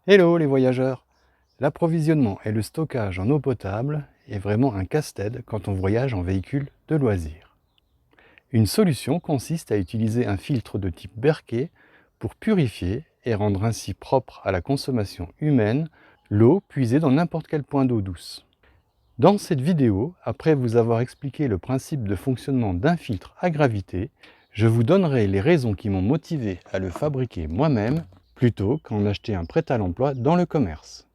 Hello les voyageurs! L'approvisionnement et le stockage en eau potable est vraiment un casse-tête quand on voyage en véhicule de loisirs. Une solution consiste à utiliser un filtre de type Berkey pour purifier et rendre ainsi propre à la consommation humaine l'eau puisée dans n'importe quel point d'eau douce. Dans cette vidéo, après vous avoir expliqué le principe de fonctionnement d'un filtre à gravité, je vous donnerai les raisons qui m'ont motivé à le fabriquer moi-même plutôt qu'en acheter un prêt à l'emploi dans le commerce.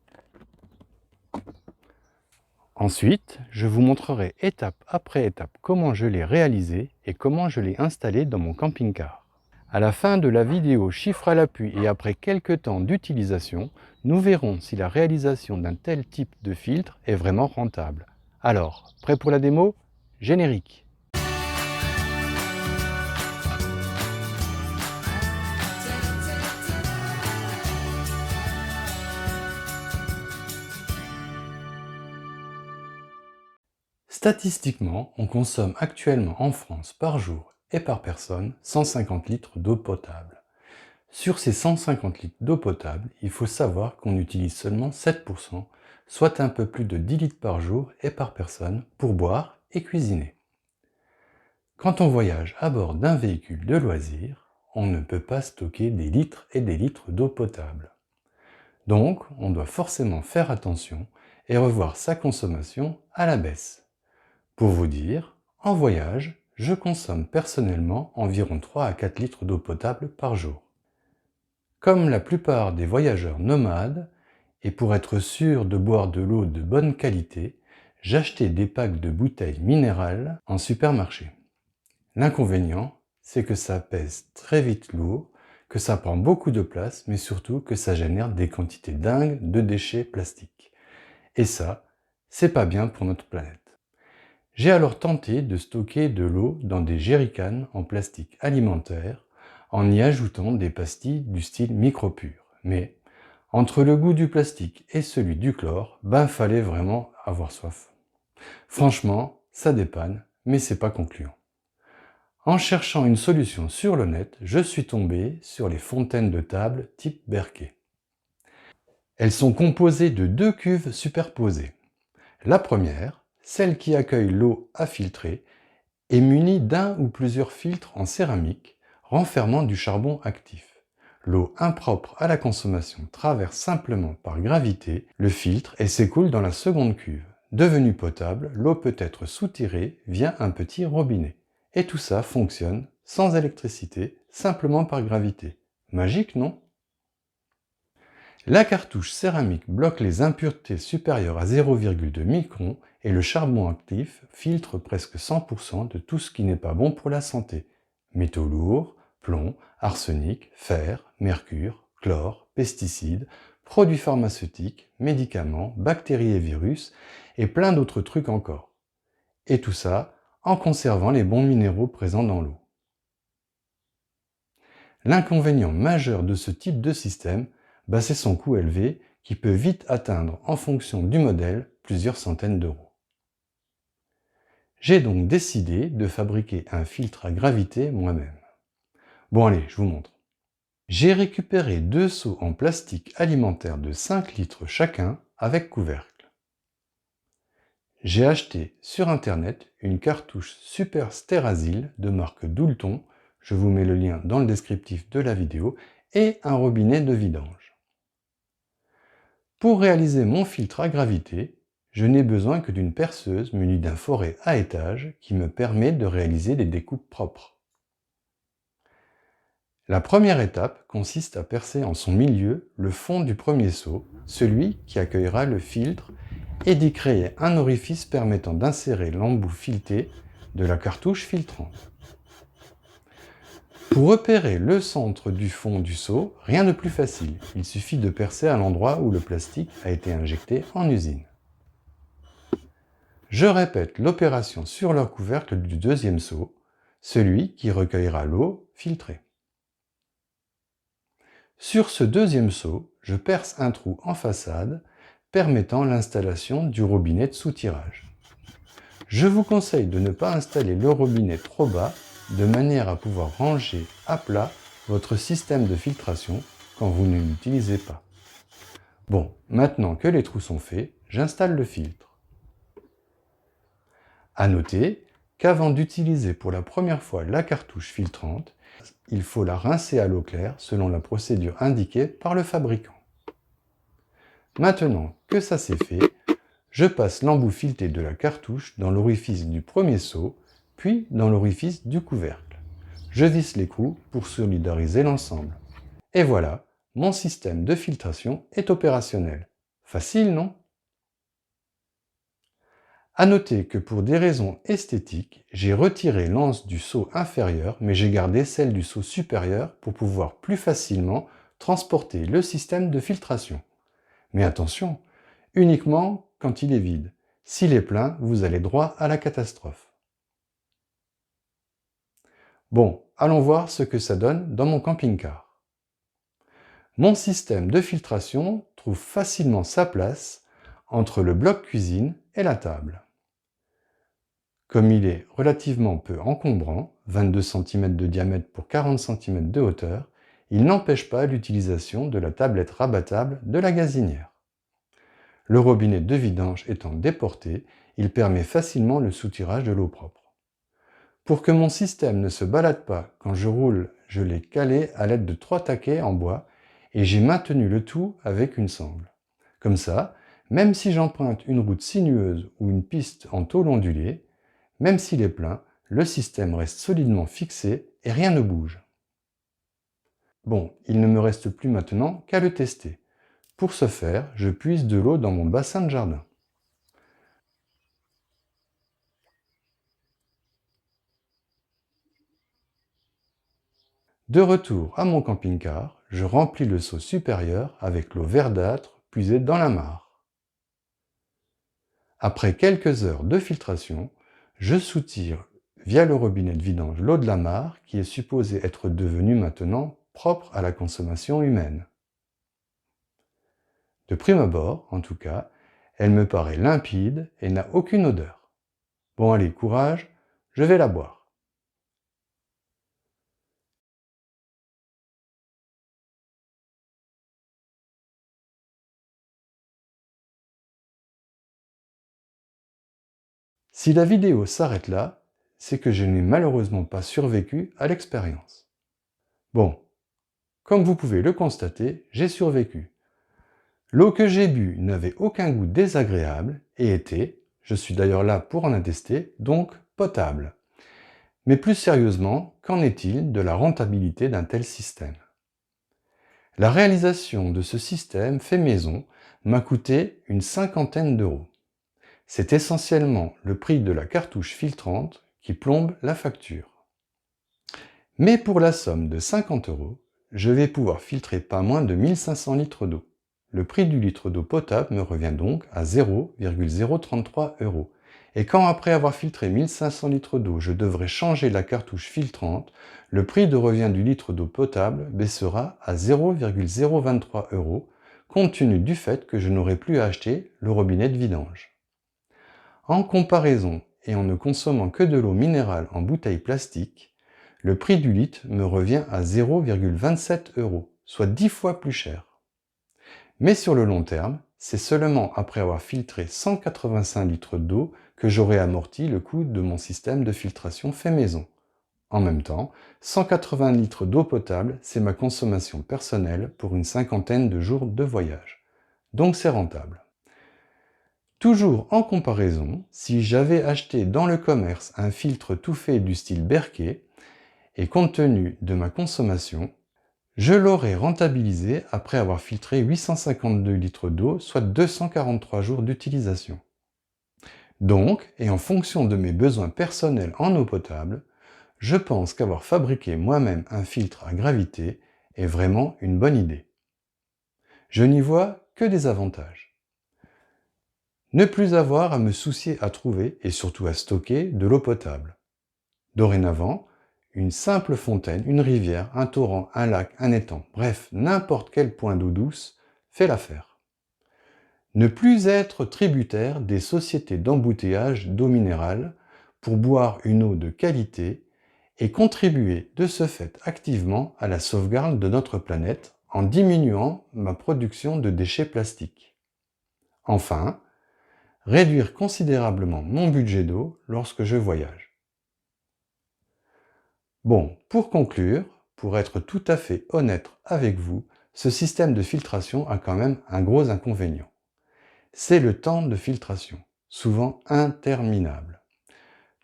Ensuite, je vous montrerai étape après étape comment je l'ai réalisé et comment je l'ai installé dans mon camping-car. À la fin de la vidéo chiffre à l'appui et après quelques temps d'utilisation, nous verrons si la réalisation d'un tel type de filtre est vraiment rentable. Alors, prêt pour la démo? Générique! Statistiquement, on consomme actuellement en France par jour et par personne 150 litres d'eau potable. Sur ces 150 litres d'eau potable, il faut savoir qu'on utilise seulement 7%, soit un peu plus de 10 litres par jour et par personne pour boire et cuisiner. Quand on voyage à bord d'un véhicule de loisirs, on ne peut pas stocker des litres et des litres d'eau potable. Donc, on doit forcément faire attention et revoir sa consommation à la baisse. Pour vous dire, en voyage, je consomme personnellement environ 3 à 4 litres d'eau potable par jour. Comme la plupart des voyageurs nomades, et pour être sûr de boire de l'eau de bonne qualité, j'achetais des packs de bouteilles minérales en supermarché. L'inconvénient, c'est que ça pèse très vite lourd, que ça prend beaucoup de place, mais surtout que ça génère des quantités dingues de déchets plastiques. Et ça, c'est pas bien pour notre planète. J'ai alors tenté de stocker de l'eau dans des jerrycans en plastique alimentaire en y ajoutant des pastilles du style micropur. Mais entre le goût du plastique et celui du chlore, fallait vraiment avoir soif. Franchement, ça dépanne, mais c'est pas concluant. En cherchant une solution sur le net, je suis tombé sur les fontaines de table type Berkey. Elles sont composées de 2 cuves superposées. La première, celle qui accueille l'eau à filtrer, est munie d'un ou plusieurs filtres en céramique renfermant du charbon actif. L'eau impropre à la consommation traverse simplement par gravité le filtre et s'écoule dans la seconde cuve. Devenue potable, l'eau peut être soutirée via un petit robinet. Et tout ça fonctionne sans électricité, simplement par gravité. Magique, non? La cartouche céramique bloque les impuretés supérieures à 0,2 microns et le charbon actif filtre presque 100% de tout ce qui n'est pas bon pour la santé. Métaux lourds, plomb, arsenic, fer, mercure, chlore, pesticides, produits pharmaceutiques, médicaments, bactéries et virus et plein d'autres trucs encore. Et tout ça en conservant les bons minéraux présents dans l'eau. L'inconvénient majeur de ce type de système, c'est son coût élevé qui peut vite atteindre, en fonction du modèle, plusieurs centaines d'euros. J'ai donc décidé de fabriquer un filtre à gravité moi-même. Bon allez, je vous montre. J'ai récupéré 2 seaux en plastique alimentaire de 5 litres chacun avec couvercle. J'ai acheté sur internet une cartouche Super Sterasil de marque Doulton, je vous mets le lien dans le descriptif de la vidéo, et un robinet de vidange. Pour réaliser mon filtre à gravité, je n'ai besoin que d'une perceuse munie d'un forêt à étage qui me permet de réaliser des découpes propres. La première étape consiste à percer en son milieu le fond du premier seau, celui qui accueillera le filtre, et d'y créer un orifice permettant d'insérer l'embout fileté de la cartouche filtrante. Pour repérer le centre du fond du seau, rien de plus facile. Il suffit de percer à l'endroit où le plastique a été injecté en usine. Je répète l'opération sur le couvercle du deuxième seau, celui qui recueillera l'eau filtrée. Sur ce deuxième seau, je perce un trou en façade permettant l'installation du robinet de soutirage. Je vous conseille de ne pas installer le robinet trop bas de manière à pouvoir ranger à plat votre système de filtration quand vous ne l'utilisez pas. Bon, maintenant que les trous sont faits, j'installe le filtre. À noter qu'avant d'utiliser pour la première fois la cartouche filtrante, il faut la rincer à l'eau claire selon la procédure indiquée par le fabricant. Maintenant que ça c'est fait, je passe l'embout fileté de la cartouche dans l'orifice du premier seau, puis dans l'orifice du couvercle. Je visse l'écrou pour solidariser l'ensemble. Et voilà, mon système de filtration est opérationnel. Facile, non? À noter que pour des raisons esthétiques, j'ai retiré l'anse du seau inférieur, mais j'ai gardé celle du seau supérieur pour pouvoir plus facilement transporter le système de filtration. Mais attention, uniquement quand il est vide. S'il est plein, vous allez droit à la catastrophe. Bon, allons voir ce que ça donne dans mon camping-car. Mon système de filtration trouve facilement sa place entre le bloc cuisine et la table. Comme il est relativement peu encombrant, 22 cm de diamètre pour 40 cm de hauteur, il n'empêche pas l'utilisation de la tablette rabattable de la gazinière. Le robinet de vidange étant déporté, il permet facilement le soutirage de l'eau propre. Pour que mon système ne se balade pas quand je roule, je l'ai calé à l'aide de 3 taquets en bois et j'ai maintenu le tout avec une sangle. Comme ça, même si j'emprunte une route sinueuse ou une piste en tôle ondulée, même s'il est plein, le système reste solidement fixé et rien ne bouge. Bon, il ne me reste plus maintenant qu'à le tester. Pour ce faire, je puise de l'eau dans mon bassin de jardin. De retour à mon camping-car, je remplis le seau supérieur avec l'eau verdâtre puisée dans la mare. Après quelques heures de filtration, je soutire via le robinet de vidange l'eau de la mare qui est supposée être devenue maintenant propre à la consommation humaine. De prime abord, en tout cas, elle me paraît limpide et n'a aucune odeur. Bon allez, courage, je vais la boire. Si la vidéo s'arrête là, c'est que je n'ai malheureusement pas survécu à l'expérience. Bon, comme vous pouvez le constater, j'ai survécu. L'eau que j'ai bue n'avait aucun goût désagréable et était, je suis d'ailleurs là pour en attester, donc potable. Mais plus sérieusement, qu'en est-il de la rentabilité d'un tel système? La réalisation de ce système fait maison m'a coûté une cinquantaine d'euros. C'est essentiellement le prix de la cartouche filtrante qui plombe la facture. Mais pour la somme de 50 euros, je vais pouvoir filtrer pas moins de 1500 litres d'eau. Le prix du litre d'eau potable me revient donc à 0,033 euros. Et quand après avoir filtré 1500 litres d'eau, je devrais changer la cartouche filtrante, le prix de revient du litre d'eau potable baissera à 0,023 euros, compte tenu du fait que je n'aurai plus à acheter le robinet de vidange. En comparaison, et en ne consommant que de l'eau minérale en bouteille plastique, le prix du litre me revient à 0,27 euros, soit 10 fois plus cher. Mais sur le long terme, c'est seulement après avoir filtré 185 litres d'eau que j'aurai amorti le coût de mon système de filtration fait maison. En même temps, 180 litres d'eau potable, c'est ma consommation personnelle pour une cinquantaine de jours de voyage. Donc c'est rentable. Toujours en comparaison, si j'avais acheté dans le commerce un filtre tout fait du style Berkey, et compte tenu de ma consommation, je l'aurais rentabilisé après avoir filtré 852 litres d'eau, soit 243 jours d'utilisation. Donc, et en fonction de mes besoins personnels en eau potable, je pense qu'avoir fabriqué moi-même un filtre à gravité est vraiment une bonne idée. Je n'y vois que des avantages. Ne plus avoir à me soucier à trouver et surtout à stocker de l'eau potable. Dorénavant, une simple fontaine, une rivière, un torrent, un lac, un étang, bref, n'importe quel point d'eau douce fait l'affaire. Ne plus être tributaire des sociétés d'embouteillage d'eau minérale pour boire une eau de qualité et contribuer de ce fait activement à la sauvegarde de notre planète en diminuant ma production de déchets plastiques. Enfin, réduire considérablement mon budget d'eau lorsque je voyage. Bon, pour conclure, pour être tout à fait honnête avec vous, ce système de filtration a quand même un gros inconvénient. C'est le temps de filtration, souvent interminable.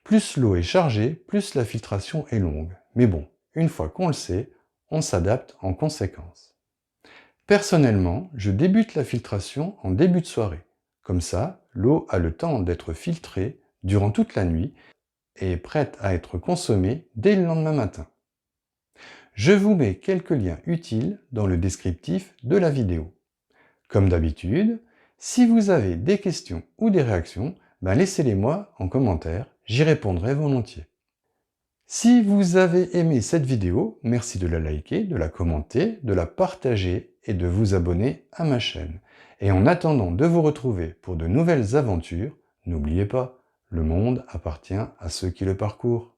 Plus l'eau est chargée, plus la filtration est longue. Mais bon, une fois qu'on le sait, on s'adapte en conséquence. Personnellement, je débute la filtration en début de soirée. Comme ça, l'eau a le temps d'être filtrée durant toute la nuit et est prête à être consommée dès le lendemain matin. Je vous mets quelques liens utiles dans le descriptif de la vidéo. Comme d'habitude, si vous avez des questions ou des réactions, laissez-les moi en commentaire, j'y répondrai volontiers. Si vous avez aimé cette vidéo, merci de la liker, de la commenter, de la partager et de vous abonner à ma chaîne. Et en attendant de vous retrouver pour de nouvelles aventures, n'oubliez pas, le monde appartient à ceux qui le parcourent.